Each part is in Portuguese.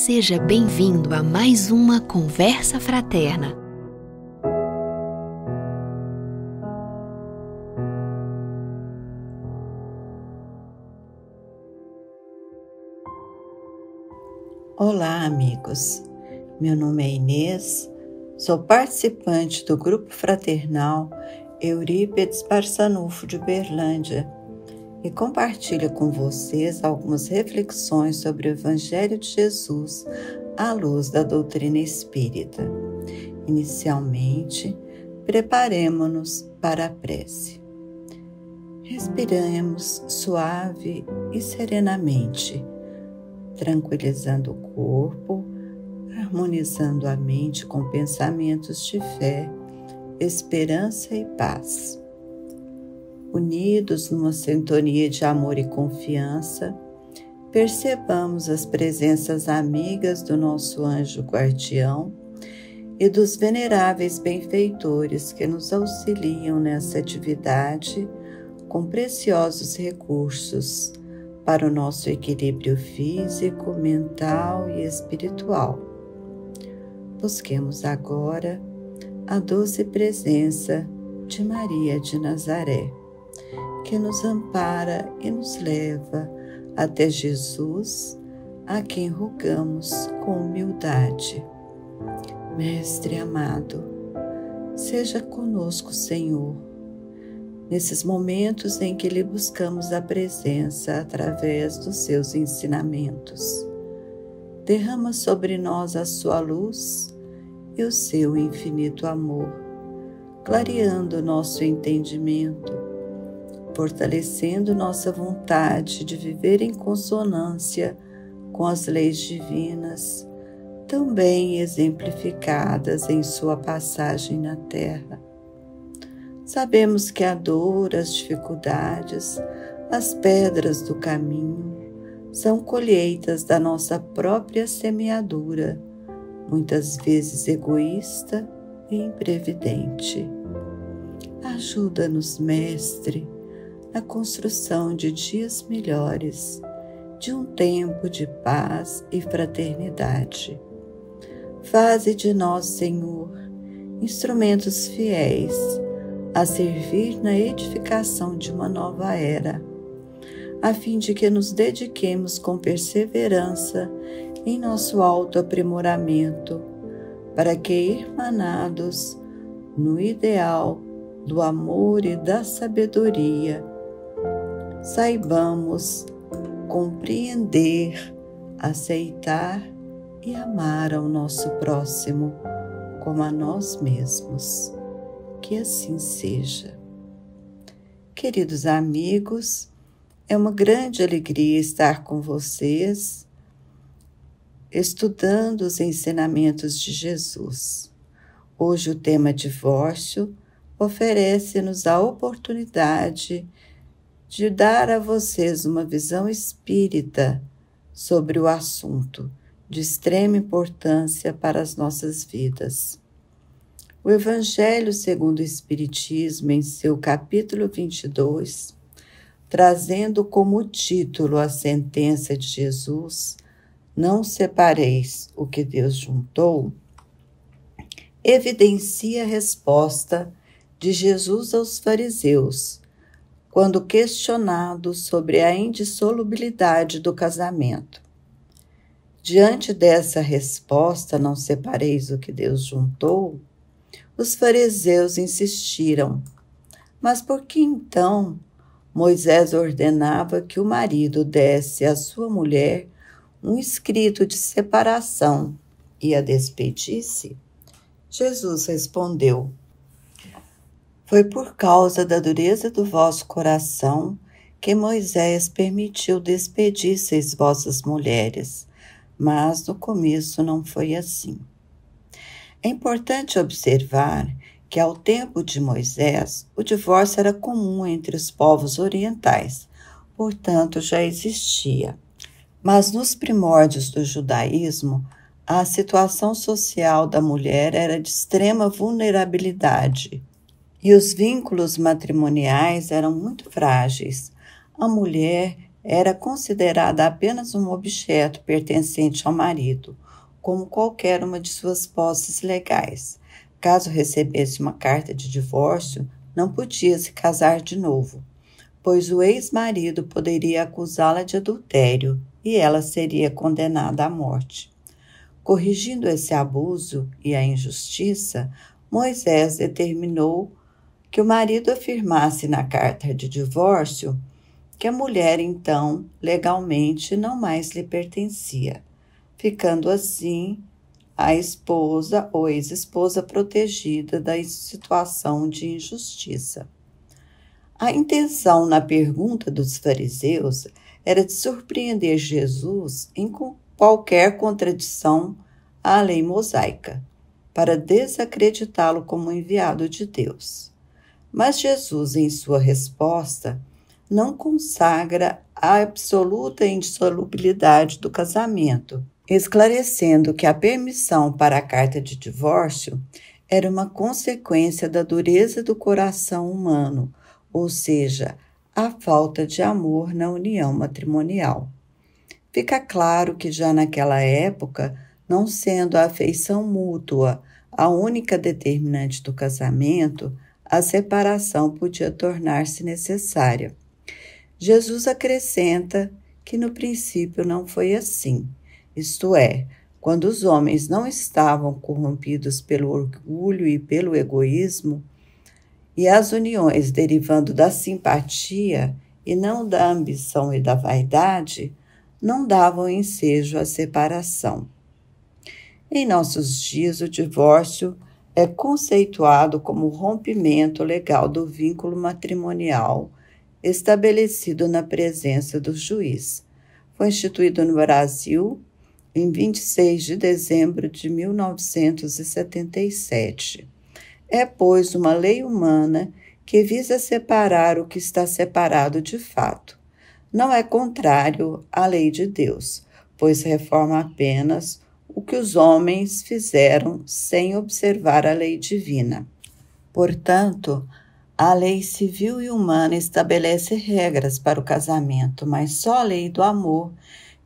Seja bem-vindo a mais uma Conversa Fraterna. Olá, amigos. Meu nome é Inês, sou participante do Grupo Fraternal Eurípides Barçanufo de Uberlândia e compartilho com vocês algumas reflexões sobre o Evangelho de Jesus à luz da doutrina espírita. Inicialmente, preparemo-nos para a prece. Respiremos suave e serenamente, tranquilizando o corpo, harmonizando a mente com pensamentos de fé, esperança e paz. Unidos numa sintonia de amor e confiança, percebamos as presenças amigas do nosso anjo guardião e dos veneráveis benfeitores que nos auxiliam nessa atividade com preciosos recursos para o nosso equilíbrio físico, mental e espiritual. Busquemos agora a doce presença de Maria de Nazaré, que nos ampara e nos leva até Jesus, a quem rogamos com humildade. Mestre amado, seja conosco, Senhor, nesses momentos em que lhe buscamos a presença através dos seus ensinamentos. Derrama sobre nós a sua luz e o seu infinito amor, clareando nosso entendimento, fortalecendo nossa vontade de viver em consonância com as leis divinas, tão bem exemplificadas em sua passagem na Terra. Sabemos que a dor, as dificuldades, as pedras do caminho são colheitas da nossa própria semeadura, muitas vezes egoísta e imprevidente. Ajuda-nos, Mestre, na construção de dias melhores, de um tempo de paz e fraternidade. Faze de nós, Senhor, instrumentos fiéis a servir na edificação de uma nova era, a fim de que nos dediquemos com perseverança em nosso autoaprimoramento, para que, irmanados no ideal do amor e da sabedoria, saibamos compreender, aceitar e amar ao nosso próximo como a nós mesmos. Que assim seja. Queridos amigos, é uma grande alegria estar com vocês, estudando os ensinamentos de Jesus. Hoje o tema divórcio oferece-nos a oportunidade de dar a vocês uma visão espírita sobre o assunto, de extrema importância para as nossas vidas. O Evangelho segundo o Espiritismo, em seu capítulo 22, trazendo como título a sentença de Jesus, não separeis o que Deus juntou, evidencia a resposta de Jesus aos fariseus, quando questionado sobre a indissolubilidade do casamento. Diante dessa resposta, não separeis o que Deus juntou, os fariseus insistiram, mas por que então Moisés ordenava que o marido desse à sua mulher um escrito de separação e a despedisse? Jesus respondeu: foi por causa da dureza do vosso coração que Moisés permitiu despedisseis vossas mulheres, mas no começo não foi assim. É importante observar que ao tempo de Moisés, o divórcio era comum entre os povos orientais, portanto já existia. Mas nos primórdios do judaísmo, a situação social da mulher era de extrema vulnerabilidade e os vínculos matrimoniais eram muito frágeis. A mulher era considerada apenas um objeto pertencente ao marido, como qualquer uma de suas posses legais. Caso recebesse uma carta de divórcio, não podia se casar de novo, pois o ex-marido poderia acusá-la de adultério e ela seria condenada à morte. Corrigindo esse abuso e a injustiça, Moisés determinou que o marido afirmasse na carta de divórcio que a mulher, então, legalmente não mais lhe pertencia, ficando assim a esposa ou ex-esposa protegida da situação de injustiça. A intenção na pergunta dos fariseus era de surpreender Jesus em qualquer contradição à lei mosaica, para desacreditá-lo como enviado de Deus. Mas Jesus, em sua resposta, não consagra a absoluta indissolubilidade do casamento, esclarecendo que a permissão para a carta de divórcio era uma consequência da dureza do coração humano, ou seja, a falta de amor na união matrimonial. Fica claro que já naquela época, não sendo a afeição mútua a única determinante do casamento, a separação podia tornar-se necessária. Jesus acrescenta que no princípio não foi assim, isto é, quando os homens não estavam corrompidos pelo orgulho e pelo egoísmo, e as uniões derivando da simpatia e não da ambição e da vaidade, não davam ensejo à separação. Em nossos dias, o divórcio é conceituado como o rompimento legal do vínculo matrimonial estabelecido na presença do juiz. Foi instituído no Brasil em 26 de dezembro de 1977. É, pois, uma lei humana que visa separar o que está separado de fato. Não é contrário à lei de Deus, pois reforma apenas o que os homens fizeram sem observar a lei divina. Portanto, a lei civil e humana estabelece regras para o casamento, mas só a lei do amor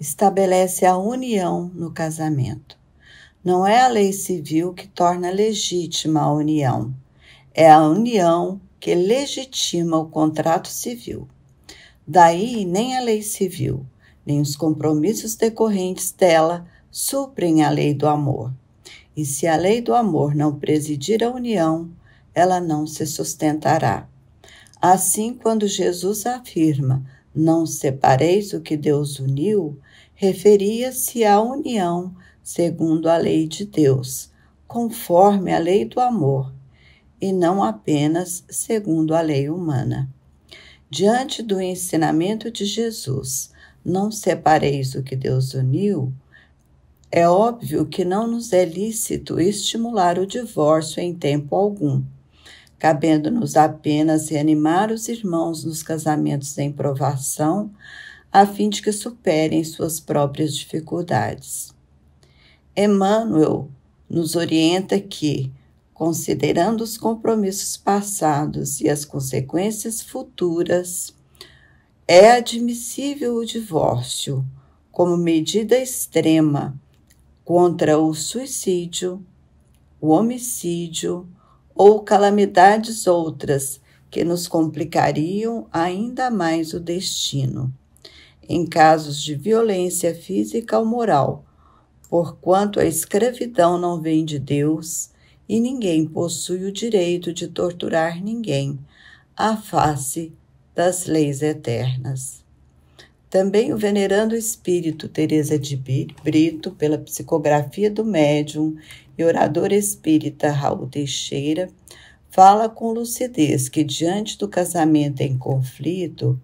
estabelece a união no casamento. Não é a lei civil que torna legítima a união, é a união que legitima o contrato civil. Daí, nem a lei civil, nem os compromissos decorrentes dela suprem a lei do amor. E se a lei do amor não presidir a união, ela não se sustentará. Assim, quando Jesus afirma, não separeis o que Deus uniu, referia-se à união segundo a lei de Deus, conforme a lei do amor, e não apenas segundo a lei humana. Diante do ensinamento de Jesus, não separeis o que Deus uniu, é óbvio que não nos é lícito estimular o divórcio em tempo algum, cabendo-nos apenas reanimar os irmãos nos casamentos em provação, a fim de que superem suas próprias dificuldades. Emmanuel nos orienta que, considerando os compromissos passados e as consequências futuras, é admissível o divórcio como medida extrema contra o suicídio, o homicídio ou calamidades outras que nos complicariam ainda mais o destino, em casos de violência física ou moral, porquanto a escravidão não vem de Deus e ninguém possui o direito de torturar ninguém à face das leis eternas. Também o venerando espírito Teresa de Brito, pela psicografia do médium e orador espírita Raul Teixeira, fala com lucidez que diante do casamento em conflito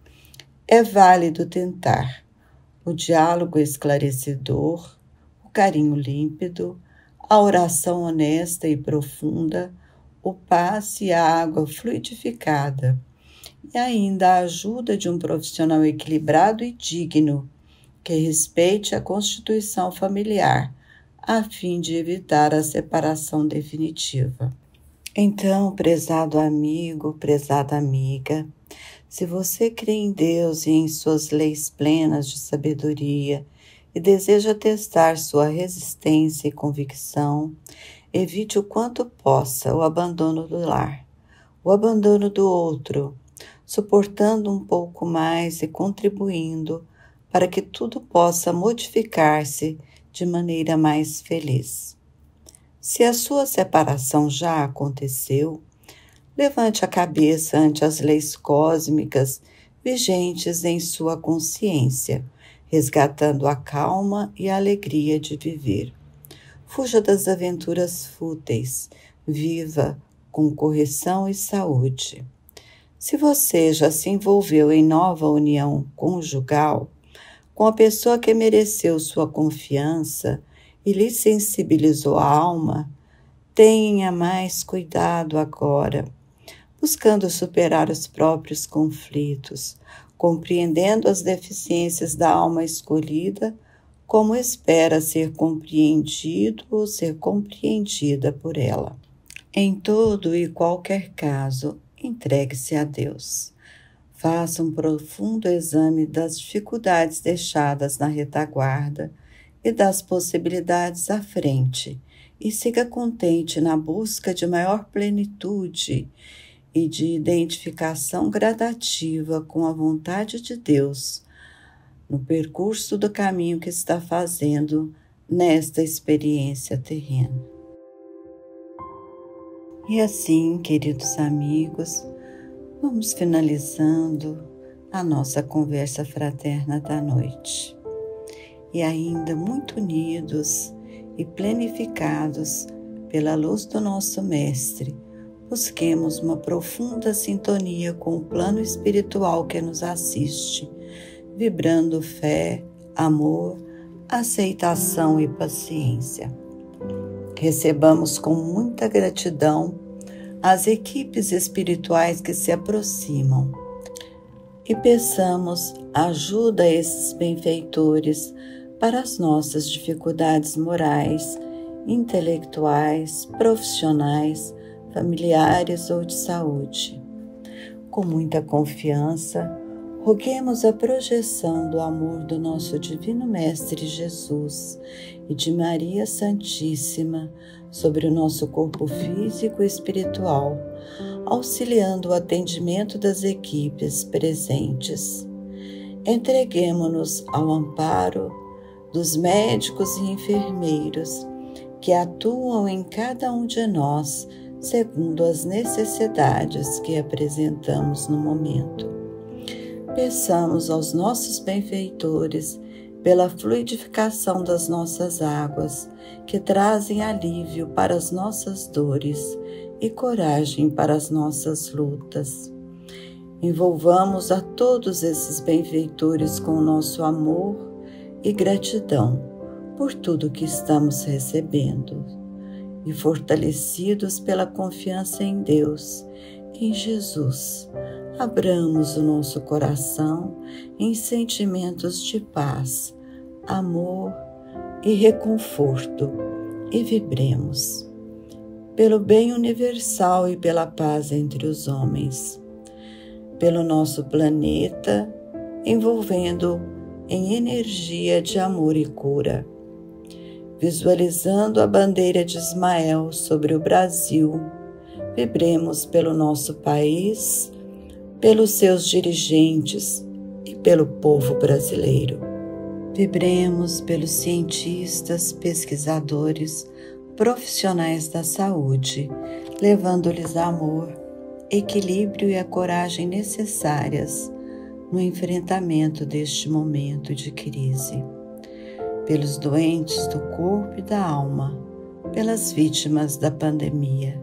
é válido tentar o diálogo esclarecedor, o carinho límpido, a oração honesta e profunda, o passe e a água fluidificada, e ainda a ajuda de um profissional equilibrado e digno, que respeite a constituição familiar, a fim de evitar a separação definitiva. Então, prezado amigo, prezada amiga, Se você crê em Deus e em suas leis plenas de sabedoria e deseja testar sua resistência e convicção, evite o quanto possa o abandono do lar, o abandono do outro, suportando um pouco mais e contribuindo para que tudo possa modificar-se de maneira mais feliz. Se a sua separação já aconteceu, levante a cabeça ante as leis cósmicas vigentes em sua consciência, resgatando a calma e a alegria de viver. Fuja das aventuras fúteis, viva com correção e saúde. Se você já se envolveu em nova união conjugal, com a pessoa que mereceu sua confiança e lhe sensibilizou a alma, tenha mais cuidado agora, buscando superar os próprios conflitos, compreendendo as deficiências da alma escolhida, como espera ser compreendido ou ser compreendida por ela. Em todo e qualquer caso, entregue-se a Deus. Faça um profundo exame das dificuldades deixadas na retaguarda e das possibilidades à frente, e siga contente na busca de maior plenitude e de identificação gradativa com a vontade de Deus no percurso do caminho que está fazendo nesta experiência terrena. E assim, queridos amigos, vamos finalizando a nossa conversa fraterna da noite. E ainda muito unidos e plenificados pela luz do nosso Mestre, busquemos uma profunda sintonia com o plano espiritual que nos assiste, vibrando fé, amor, aceitação e paciência. Recebamos com muita gratidão as equipes espirituais que se aproximam e peçamos ajuda a esses benfeitores para as nossas dificuldades morais, intelectuais, profissionais, familiares ou de saúde. Com muita confiança, roguemos a projeção do amor do nosso Divino Mestre Jesus e de Maria Santíssima sobre o nosso corpo físico e espiritual, auxiliando o atendimento das equipes presentes. Entreguemo-nos ao amparo dos médicos e enfermeiros que atuam em cada um de nós segundo as necessidades que apresentamos no momento. Peçamos aos nossos benfeitores pela fluidificação das nossas águas, que trazem alívio para as nossas dores e coragem para as nossas lutas. Envolvamos a todos esses benfeitores com o nosso amor e gratidão por tudo que estamos recebendo, e fortalecidos pela confiança em Deus, em Jesus, abramos o nosso coração em sentimentos de paz, amor e reconforto e vibremos pelo bem universal e pela paz entre os homens, pelo nosso planeta, envolvendo em energia de amor e cura, visualizando a bandeira de Ismael sobre o Brasil. Vibremos pelo nosso país, pelos seus dirigentes e pelo povo brasileiro. Vibremos pelos cientistas, pesquisadores, profissionais da saúde, levando-lhes amor, equilíbrio e a coragem necessárias no enfrentamento deste momento de crise. Pelos doentes do corpo e da alma, pelas vítimas da pandemia,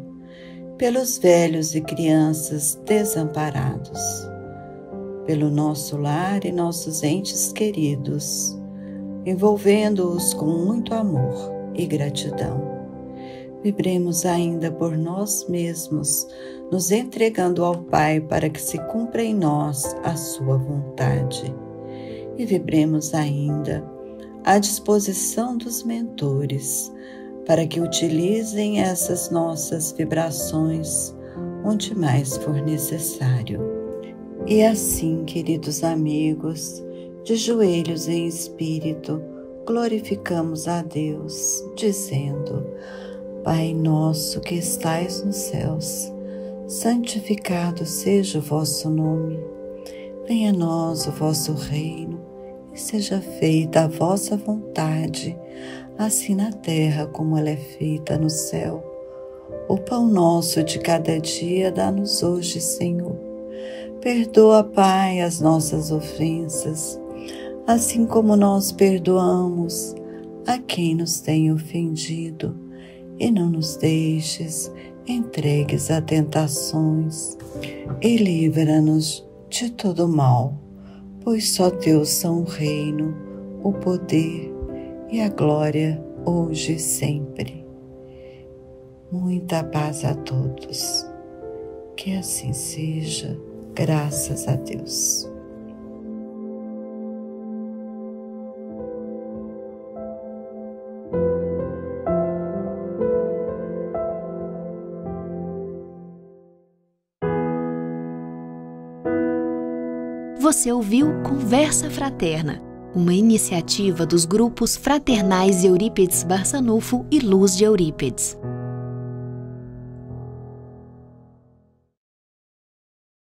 pelos velhos e crianças desamparados, pelo nosso lar e nossos entes queridos, envolvendo-os com muito amor e gratidão. Vibremos ainda por nós mesmos, nos entregando ao Pai para que se cumpra em nós a sua vontade. E vibremos ainda à disposição dos mentores, para que utilizem essas nossas vibrações onde mais for necessário. E assim, queridos amigos, de joelhos em espírito, glorificamos a Deus, dizendo: Pai nosso que estais nos céus, santificado seja o vosso nome. Venha a nós o vosso reino, e seja feita a vossa vontade, assim na terra como ela é feita no céu. O pão nosso de cada dia dá-nos hoje, Senhor. Perdoa, Pai, as nossas ofensas, assim como nós perdoamos a quem nos tem ofendido. E não nos deixes entregues a tentações, e livra-nos de todo mal, pois só Deus são o reino, o poder e a glória, hoje e sempre. Muita paz a todos. Que assim seja, graças a Deus. Você ouviu Conversa Fraterna, uma iniciativa dos grupos fraternais Eurípides Barçanufo e Luz de Eurípides.